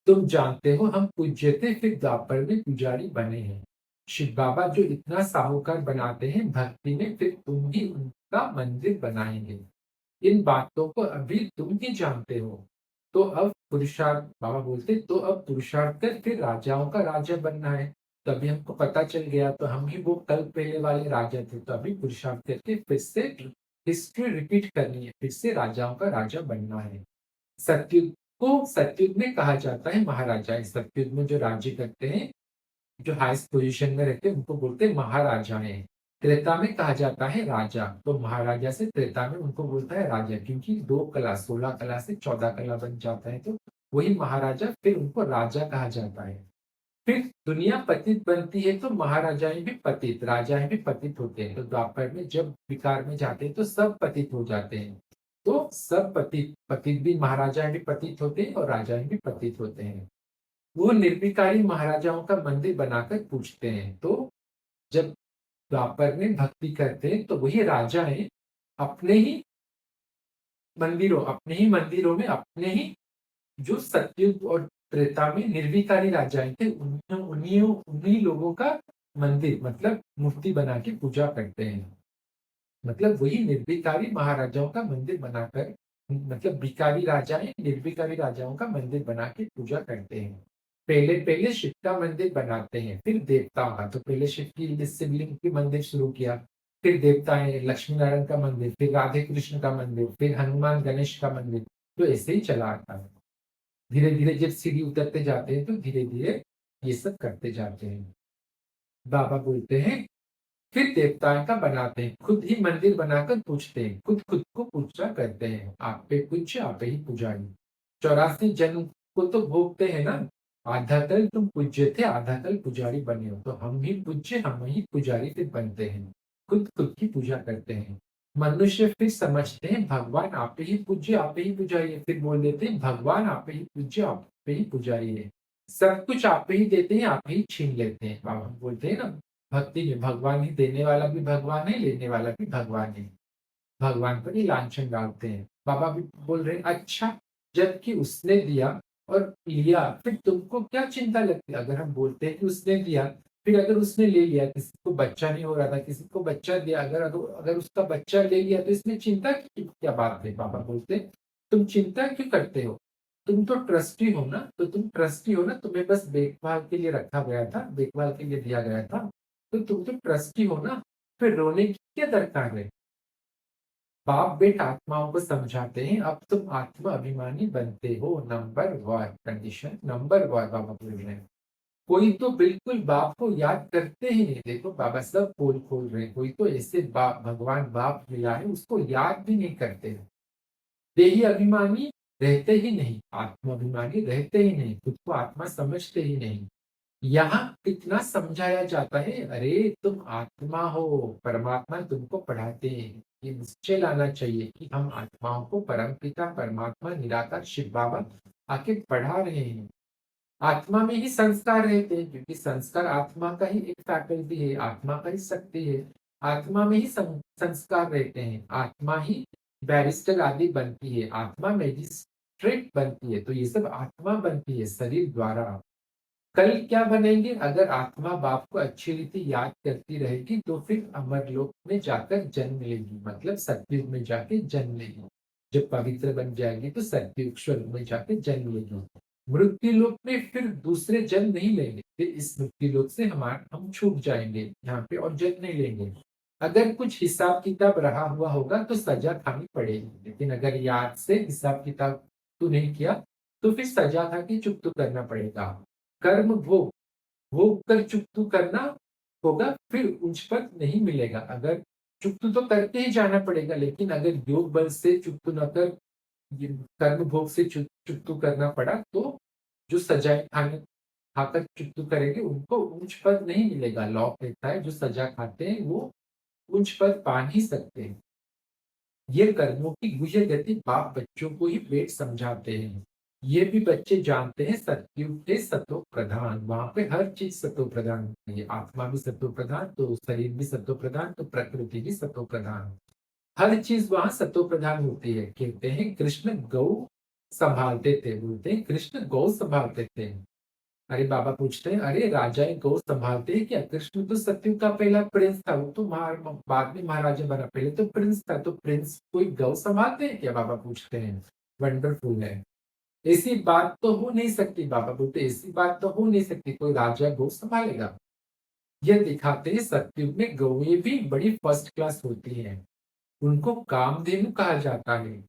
तुम जानते हो हम पूज्य थे, फिर द्वापर में पुजारी बने हैं। शिव बाबा जो इतना साहूकार बनाते हैं भक्ति में, फिर तुम ही उनका मंदिर बनाएंगे। इन बातों को अभी तुम ही जानते हो। तो अब पुरुषार्थ, बाबा बोलते, तो अब पुरुषार्थ कर फिर राजाओं का राजा बनना है। तो अभी हमको पता चल गया, तो हम ही वो कल पहले वाले राजा थे, तो अभी पुरुषार्थ करके फिर से हिस्ट्री रिपीट करनी है, फिर से राजाओं का राजा बनना है। सतयुग को, सतयुग में कहा जाता है महाराजा। सतयुग में जो राज्य करते हैं, जो हाईएस्ट पोजीशन में रहते हैं, उनको बोलते हैं महाराजाएं। त्रेता में कहा जाता है राजा, तो महाराजा से त्रेता में उनको बोलता है राजा, क्योंकि 2 कला, 16 कला से 14 कला बन जाता है, तो वही महाराजा, फिर उनको राजा कहा जाता है। फिर दुनिया पतित बनती है, तो महाराजाएं भी पतित, राजाएं भी पतित होते हैं। तो द्वापर में जब विकार में जाते हैं, तो सब पतित हो जाते हैं। तो सब पतित, पतित भी, महाराजाएं भी पतित होते हैं और राजाएं भी पतित होते हैं। वो निर्विकारी महाराजाओं का मंदिर बनाकर पूजते हैं। तो जब द्वापर में भक्ति करते हैं, तो वही राजाएं अपने ही मंदिरों में, अपने ही जो सतयुग और त्रेता में निर्विकारी राजाएं थे, उन्हीं उन्हीं उन्हीं लोगों का मंदिर, मतलब मूर्ति बना के पूजा करते हैं। मतलब वही निर्विकारी महाराजाओं का मंदिर बनाकर, मतलब भिखारी राजाएं निर्विकारी राजाओं का मंदिर बना के पूजा करते हैं। पहले पहले शिव का मंदिर बनाते हैं, फिर देवताओं का। तो पहले शिव की शिवलिंग की मंदिर शुरू किया, फिर देवताएं, लक्ष्मी नारायण का मंदिर, फिर राधे कृष्ण का मंदिर, फिर हनुमान गणेश का मंदिर। तो ऐसे ही चला आता है। धीरे धीरे जब सीढ़ी उतरते जाते हैं, तो धीरे धीरे ये सब करते जाते हैं। बाबा बोलते हैं, फिर देवताओं का बनाते हैं, खुद ही मंदिर बनाकर पूछते हैं, खुद खुद को पूजा करते हैं। आप पे पूज्य, आप ही पुजारी। 84 जन्म को तो भोगते हैं ना। आधा कल तुम पूज्य थे, आधा कल पुजारी बने हो, तो हम ही पूज्य, हम ही पुजारी फिर बनते हैं। खुद खुद की पूजा करते हैं। मनुष्य फिर समझते हैं भगवान आप ही पूज्य, आप ही पुजारी है, फिर बोल देते हैं भगवान आप ही पूज्य, आप ही पुजारी है। सब कुछ आप ही देते हैं, आप ही छीन लेते हैं। बाबा बोलते हैं ना, भक्ति में भगवान ही देने वाला भी भगवान है, लेने वाला भी भगवान है। भगवान पर ही लांछन डालते हैं। बाबा भी बोल रहे हैं, अच्छा, जबकि उसने दिया और लिया, फिर तुमको क्या चिंता लगती है? अगर हम बोलते हैं कि उसने दिया, फिर अगर उसने ले लिया, किसी को बच्चा नहीं हो रहा था, किसी को बच्चा दिया, अगर अगर उसका बच्चा ले लिया, तो इसमें चिंता की क्या बात है? बाबा बोलते हैं, तुम चिंता क्यों करते हो? तुम तो ट्रस्टी हो ना, तो तुम ट्रस्टी हो ना, तुम्हें बस देखभाल के लिए रखा गया था, देखभाल के लिए दिया गया था, तो तुम तो ट्रस्टी हो ना, फिर रोने की क्या दरकार है? बाप बेट आत्माओं को समझाते हैं, अब तुम आत्मा अभिमानी बनते हो। Number one condition, number one बाबा बोल रहे हैं। कोई तो बिल्कुल बाप को याद करते ही नहीं। देखो बाबा सब पोल खोल रहे हैं। कोई तो ऐसे बाप, भगवान बाप मिला है, उसको याद भी नहीं करते। देही अभिमानी रहते ही नहीं, आत्मा अभिमानी रहते ही नहीं, खुद को आत्मा समझते ही नहीं। यहाँ कितना समझाया जाता है, अरे तुम आत्मा हो, परमात्मा तुमको पढ़ाते हैं। ये निश्चय लाना चाहिए कि हम आत्माओं को परमपिता परमात्मा निराकार शिव बाबा आके पढ़ा रहे हैं। आत्मा में ही संस्कार रहते हैं, क्योंकि संस्कार आत्मा का ही एक फैकल्टी है, आत्मा का ही शक्ति है। आत्मा में ही संस्कार रहते हैं, आत्मा ही बैरिस्टर आदि बनती है, आत्मा मैजिस्ट्रेट बनती है। तो ये सब आत्मा बनती है शरीर द्वारा। कल क्या बनेंगे? अगर आत्मा बाप को अच्छी रीति याद करती रहेगी, तो फिर अमरलोक में जाकर जन्म लेगी, मतलब सतयुग में जाके जन्म लेगी। जब पवित्र बन जाएगी, तो सतयुग स्वर्ग में जाके जन्म लेगी। मृत्यु लोक में फिर दूसरे जन्म नहीं लेंगे, फिर इस मृत्यु लोक से हम छूट जाएंगे यहाँ पे और जन्म नहीं लेंगे। अगर कुछ हिसाब किताब रहा हुआ होगा, तो सजा खानी पड़ेगी, लेकिन अगर याद से हिसाब किताब तू नहीं किया, तो फिर सजा खा के चुप तो करना पड़ेगा। कर्म भोग, भोग कर चुकतू करना होगा, फिर उच्च पद नहीं मिलेगा। अगर चुकतू तो करके ही जाना पड़ेगा, लेकिन अगर योग बल से चुकतू न कर, कर्म भोग से चुकतू करना पड़ा, तो जो सजाए खाने खाकर चुकतू करेंगे, उनको उच्च पद नहीं मिलेगा। लॉ कहता है जो सजा खाते हैं वो उच्च पद पा नहीं सकते। ये कर्मों की गुह्य गति बाप बच्चों को ही पेट समझाते हैं। ये भी बच्चे जानते हैं सतयुग के सतो प्रधान, वहां पे हर चीज सतो प्रधान होती है। आत्मा भी सतो प्रधान, तो शरीर भी सतो प्रधान, तो प्रकृति भी सतो प्रधान। हर चीज वहां सतो प्रधान होती है। कहते हैं कृष्ण गौ संभालते थे, बोलते हैं कृष्ण गौ संभालते थे। अरे बाबा पूछते हैं, अरे राजा गौ संभालते हैं क्या? कृष्ण तो सतयुग का पहला प्रिंस था, वो तो बाद में महाराजा बना, पहले तो प्रिंस था, तो प्रिंस कोई गौ संभालते हैं क्या? बाबा पूछते हैं। वंडरफुल है। ऐसी बात तो हो नहीं सकती, बाबा बोलते ऐसी बात तो हो नहीं सकती, कोई राजा गौ संभालेगा। यह दिखाते हैं सतयुग में गौएं भी बड़ी फर्स्ट क्लास होती हैं। उनको कामधेनु कहा जाता है।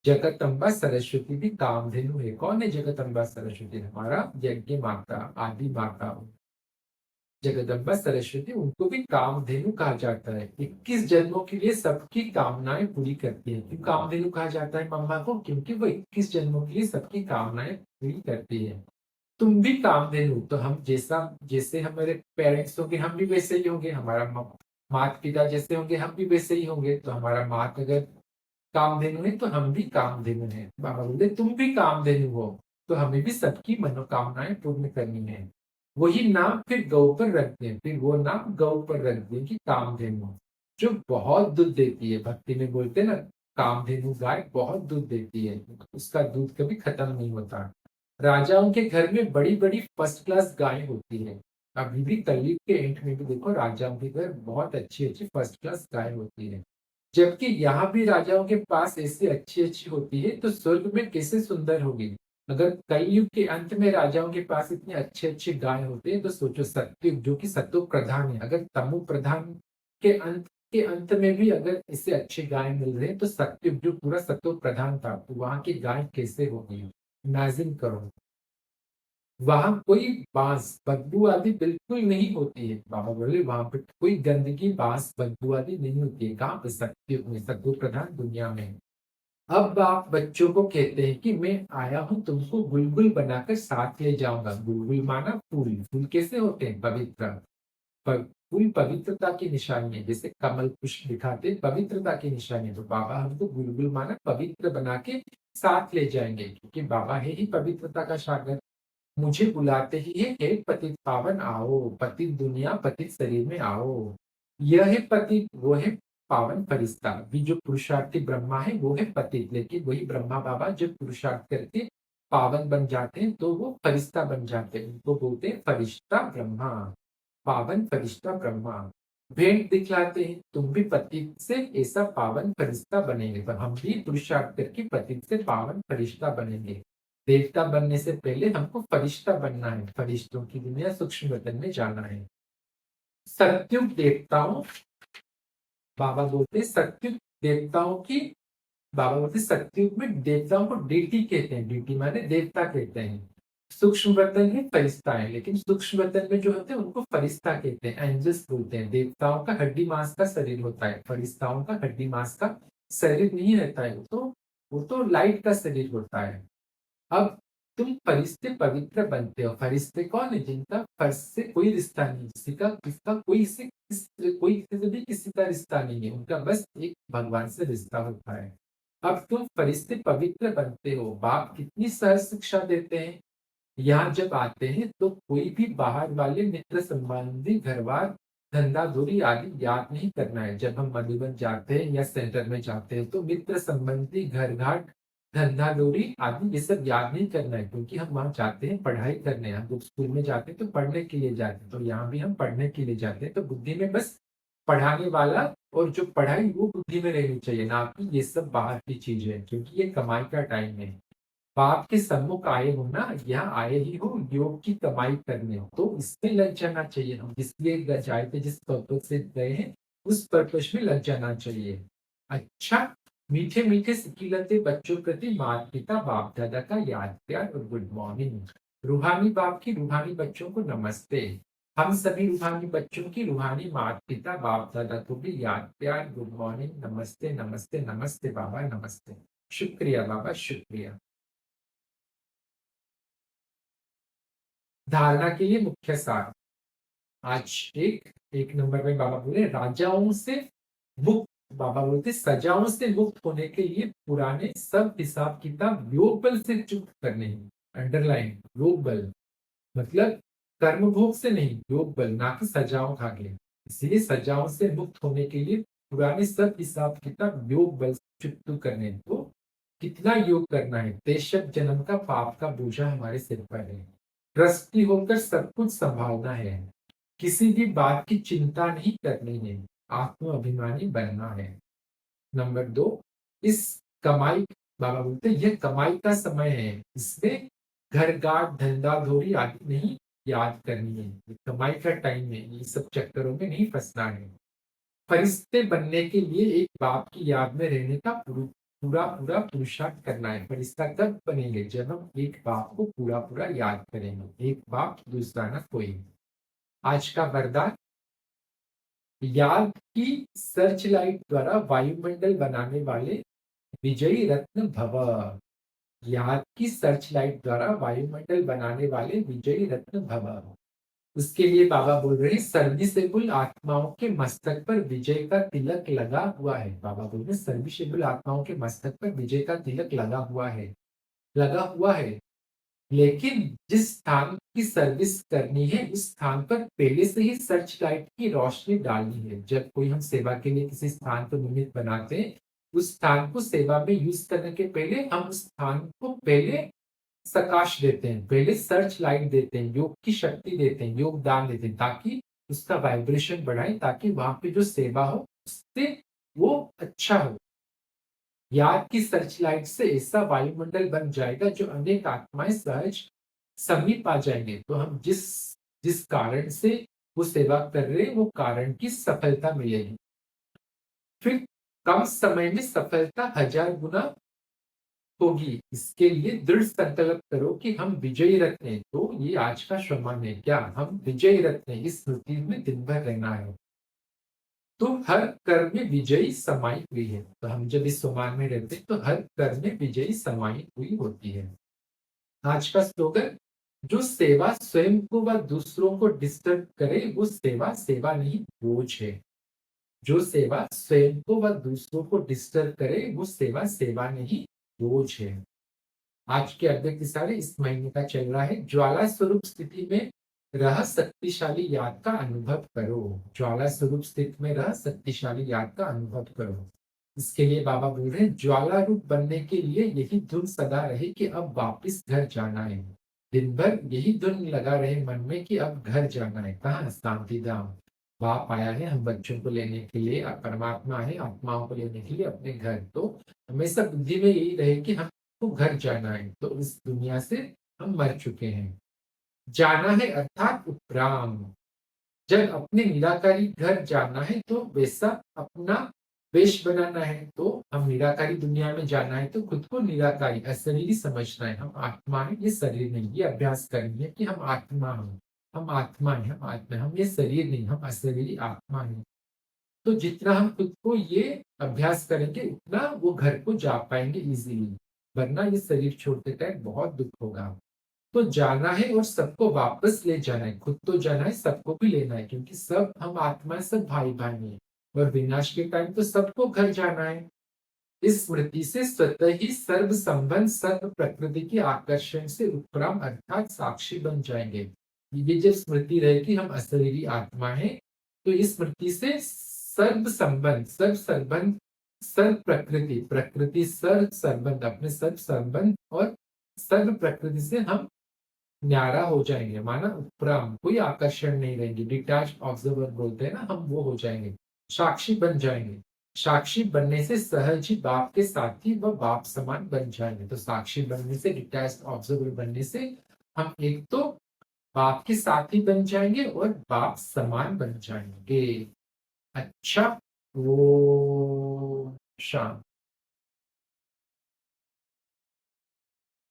जगदम्बा सरस्वती भी कामधेनु है। कौन है जगदम्बा सरस्वती? हमारा यज्ञ माता, आदि माता जगदम्बा सरस्वती, उनको भी कामधेनु कहा जाता है। 21 जन्मों के लिए सबकी कामनाएं पूरी करती है। क्यों कामधेनु कहा जाता है मम्मा को? क्योंकि वो 21 जन्मों के लिए सबकी कामनाएं पूरी करती है। तुम भी कामधेनु, तो हम जैसा, जैसे हमारे पेरेंट्स होंगे हम भी वैसे ही होंगे, हमारा माता पिता जैसे होंगे हम भी वैसे ही होंगे। तो हमारा माँ अगर कामधेनु है तो हम भी कामधेनु हैं। बाबा बोलते तुम भी कामधेनु हो, तो हमें भी सबकी मनोकामनाएं पूर्ण करनी है। वही नाम फिर गौ पर रखते हैं, फिर वो नाम गौ पर रख दें कि कामधेनु, जो बहुत दूध देती है। भक्ति में बोलते हैं ना, कामधेनु गाय बहुत दूध देती है, उसका दूध कभी खत्म नहीं होता। राजाओं के घर में बड़ी बड़ी फर्स्ट क्लास गायें होती है। अभी भी कलयुग के एंड में भी देखो, राजाओं के घर बहुत अच्छी अच्छी फर्स्ट क्लास गाय होती है। जबकि यहाँ भी राजाओं के पास ऐसी अच्छी अच्छी होती है, तो स्वर्ग में कैसे सुंदर होगी। अगर कलयुग के अंत में राजाओं के पास इतने अच्छे अच्छे गाय होते हैं, तो सोचो सत्युग जो कि सत्व प्रधान है, अगर तमु प्रधान के अंत में भी अगर इससे अच्छे गाय मिल रहे हैं, तो सत्युग जो पूरा सत्व प्रधान था, तो वहां की गाय कैसे होगी? इमेजिन करो। वहां कोई बांस बदबू आदि बिल्कुल नहीं होती है। बाबा बोले वहां पे कोई गंदगी बांस बदबू आदि नहीं होती है। कहाँ पे? सत्युग में, सत्युग प्रधान दुनिया में। अब आप बच्चों को कहते हैं कि मैं आया हूँ तुमको बुलबुल बनाकर साथ ले जाऊंगा। बुलबुल माना फूल। फूल कैसे होते हैं? पवित्र। फूल पवित्रता की निशानी है, जैसे कमल पुष्प दिखाते हैं, पवित्रता की निशानी है। तो बाबा हमको बुलबुल माना पवित्र बना के साथ ले जाएंगे, क्योंकि बाबा है ही पवित्रता का सागर। मुझे बुलाते ही है, हे पतित पावन आओ, पतित दुनिया पतित शरीर में आओ। यह है पतित, वो है पावन फरिश्ता। अभी जो पुरुषार्थी ब्रह्मा है वो है पतित, लेकिन वही ब्रह्मा बाबा जब पुरुषार्थ करके पावन बन जाते हैं तो वो फरिश्ता बन जाते हैं। उनको बोलते हैं फरिश्ता ब्रह्मा, पावन फरिश्ता ब्रह्मा। भेंट दिखलाते हैं, तुम भी पतित से ऐसा पावन फरिश्ता बनेंगे, तो हम भी पुरुषार्थ करके पतित से पावन फरिश्ता बनेंगे। देवता बनने से पहले हमको फरिश्ता बनना है, फरिश्तों की दुनिया सूक्ष्म वतन में जाना है। सत्युग देवताओं, बाबा बोलते सत्युग देवताओं की, बाबा बोलते सत्युग में देवताओं को डीटी कहते हैं। डीटी माने देवता कहते हैं। सूक्ष्म वतन है फरिश्ता है, लेकिन सूक्ष्म वतन में जो होते हैं उनको फरिश्ता कहते हैं, एंजल्स बोलते हैं। देवताओं का हड्डी मांस का शरीर होता है, फरिश्ताओं का हड्डी मांस का शरीर नहीं रहता है, वो तो लाइट का शरीर होता है। अब तुम फरिश्ते पवित्र बनते हो। फरिश्ते कौन है? जिनका फर्श से कोई रिश्ता नहीं, किसका कोई किसी से भी किसी का रिश्ता नहीं है, उनका बस एक भगवान से रिश्ता होता है। अब तुम फरिश्ते पवित्र बनते हो। बाप कितनी सहज शिक्षा देते हैं। यहाँ जब आते हैं तो कोई भी बाहर वाले मित्र संबंधी घरवार धंधा दूरी आदि याद नहीं करना है। जब हम मधुबन जाते हैं या सेंटर में जाते हैं तो मित्र संबंधी घर घाट धंधा दूरी आदि ये सब याद नहीं करना है, क्योंकि हम वहाँ जाते हैं पढ़ाई करने। हम लोग स्कूल में जाते हैं तो पढ़ने के लिए जाते हैं, तो यहाँ भी हम पढ़ने के लिए जाते हैं। तो बुद्धि में बस पढ़ाने वाला और जो पढ़ाई वो बुद्धि में रहनी चाहिए, ना कि ये सब बाहर की चीज है, क्योंकि ये कमाई का टाइम है। बाप के सम्मुख आए हो ना, यहाँ आए ही हो योग की कमाई करने हो, तो इसमें लग जाना चाहिए। हम जिस लिए जाए थे, जिस पर्पज से गए हैं, उस पर्पज में लग जाना चाहिए। अच्छा, मीठे मीठे सिकिलते बच्चों प्रति माता पिता बाप दादा का याद प्यार और गुड मॉर्निंग। रूहानी बाप की रूहानी बच्चों को नमस्ते। हम सभी रूहानी बच्चों की रूहानी माता पिता बाप दादा को भी याद प्यार गुड मॉर्निंग, नमस्ते नमस्ते नमस्ते बाबा, नमस्ते। शुक्रिया बाबा, शुक्रिया। धारणा के लिए मुख्य सार। आज एक एक नंबर में बाबा बोले राजाओं से मुक्त। बाबा बोलते सजाओं से मुक्त होने के लिए पुराने सब हिसाब किताब योग बल से चुक्त करने हैं। अंडरलाइन, योग बल मतलब कर्म भोग से नहीं, योग बल, ना कि सजाओं खा के। इसलिए सजाओं से मुक्त होने के लिए पुराने सब हिसाब किताब योग बल से चुक्त करने हैं। तो कितना योग करना है? 63 जन्म का पाप का बोझा हमारे सिर पर है। ट्रस्टी होकर सब कुछ संभालना है, किसी भी बात की चिंता नहीं करनी है, आत्माभिमानी बनना है। नंबर 2, इस कमाई बाबा बोलते हैं यह कमाई का समय है, इसमें घर-गाट, धंधा-धोरी आदि नहीं याद करनी है। ये कमाई का टाइम है, ये सब चक्करों में नहीं फँसना है। फरिश्ते बनने के लिए एक बाप की याद में रहने का पूरा-पूरा पुरुषार्थ करना है। फरिश्ता कब बनेंगे? जब हम एक बाप को पूरा-पूरा याद करेंगे। एक बाप, दूसरा ना कोई। आज का वरदान, याद की सर्च लाइट द्वारा वायुमंडल बनाने वाले विजयी रत्न भव। याद की सर्च लाइट द्वारा वायुमंडल बनाने वाले विजयी रत्न भव। उसके लिए बाबा बोल रहे हैं, सर्विसेबल आत्माओं के मस्तक पर विजय का तिलक लगा हुआ है। बाबा बोल रहे हैं, सर्विसेबल आत्माओं के मस्तक पर विजय का तिलक लगा हुआ है। लेकिन जिस स्थान की सर्विस करनी है, उस स्थान पर पहले से ही सर्च लाइट की रोशनी डालनी है। जब कोई हम सेवा के लिए किसी स्थान को निमित्त बनाते हैं, उस स्थान को सेवा में यूज करने के पहले हम उस स्थान को पहले प्रकाश देते हैं, पहले सर्च लाइट देते हैं, योग की शक्ति देते हैं, योगदान देते हैं, ताकि उसका वाइब्रेशन बढ़ाए, ताकि वहां पे जो सेवा हो उससे वो अच्छा हो। याद की सर्च लाइट से ऐसा वायुमंडल बन जाएगा जो अनेक आत्माएं सहज समीप आ जाएंगे। तो हम जिस जिस कारण से वो सेवा कर रहे हैं, वो कारण की सफलता मिलेगी। फिर कम समय में सफलता 1000 गुना होगी। इसके लिए दृढ़ संकल्प करो कि हम विजयी रत्न हैं। तो ये आज का श्रमण है, क्या हम विजयी रत्न हैं, इस स्मृति में दिन भर रहना है। तो हर कर्म में विजयी समाई हुई है। तो हम जब इस सोमान में रहते हैं, तो हर कर्म में विजयी समाई हुई होती है। आज का स्लोगन, जो सेवा स्वयं को व दूसरों को डिस्टर्ब करे, वो सेवा सेवा नहीं, बोझ है। जो सेवा स्वयं को व दूसरों को डिस्टर्ब करे, वो सेवा सेवा नहीं, बोझ है। आज के अव्यक्त सारे इस महीने का चल रहा है, ज्वाला स्वरूप स्थिति में रह शक्तिशाली याद का अनुभव करो। ज्वाला स्वरूप स्थिति में रह शक्तिशाली याद का अनुभव करो। इसके लिए बाबा बोल रहे हैं, ज्वाला रूप बनने के लिए यही धुन सदा रहे कि अब वापिस घर जाना है। दिन भर यही धुन लगा रहे मन में कि अब घर जाना है। कहाँ? शांति धाम। बाप आया है हम बच्चों को लेने के लिए, अब परमात्मा है आत्माओं को लेने के लिए अपने घर। तो हमेशा बुद्धि में यही रहे कि हमको घर जाना है, तो इस दुनिया से हम मर चुके हैं। जाना है अर्थात उपराम। जब अपने निराकारी घर जाना है, तो वैसा अपना वेश बनाना है। तो हम निराकारी दुनिया में जाना है, तो खुद को निराकारी अशरीरी समझना है। हम आत्मा है, ये शरीर नहीं। ये अभ्यास करनी है कि हम आत्मा हैं, हम आत्मा है, हम आत्मा है, हम ये शरीर नहीं, हम अशरीरी आत्मा है। तो जितना हम खुद को ये अभ्यास करेंगे, उतना वो घर को जा पाएंगे इजीली। वरना ये शरीर छोड़ते टाइम बहुत दुख होगा। तो जाना है और सबको वापस ले जाना है। खुद तो जाना है, सबको भी लेना है, क्योंकि सब हम आत्मा है, सब भाई भाई हैं। और विनाश के टाइम तो सबको घर जाना है। इस स्मृति से स्वतः ही सर्व संबंध, सर्व प्रकृति के आकर्षण से उपराम अर्थात साक्षी बन जाएंगे। ये जब स्मृति रहेगी हम अशरीरी आत्मा है, तो इस स्मृति से सर्व संबंध, सर्व संबंध, सर्व प्रकृति, प्रकृति सर्व संबंध, अपने सर्व संबंध और सर्व प्रकृति से हम न्यारा हो जाएंगे। माना उपराम, कोई आकर्षण नहीं रहेंगे। डिटैच ऑब्जर्वर बोलते हैं ना, हम वो हो जाएंगे, साक्षी बन जाएंगे। साक्षी बनने से सहज ही बाप के साथी व बाप समान बन जाएंगे। तो साक्षी बनने से, डिटैच ऑब्जर्वर बनने से हम एक तो बाप के साथी बन जाएंगे और बाप समान बन जाएंगे। अच्छा, वो शांत।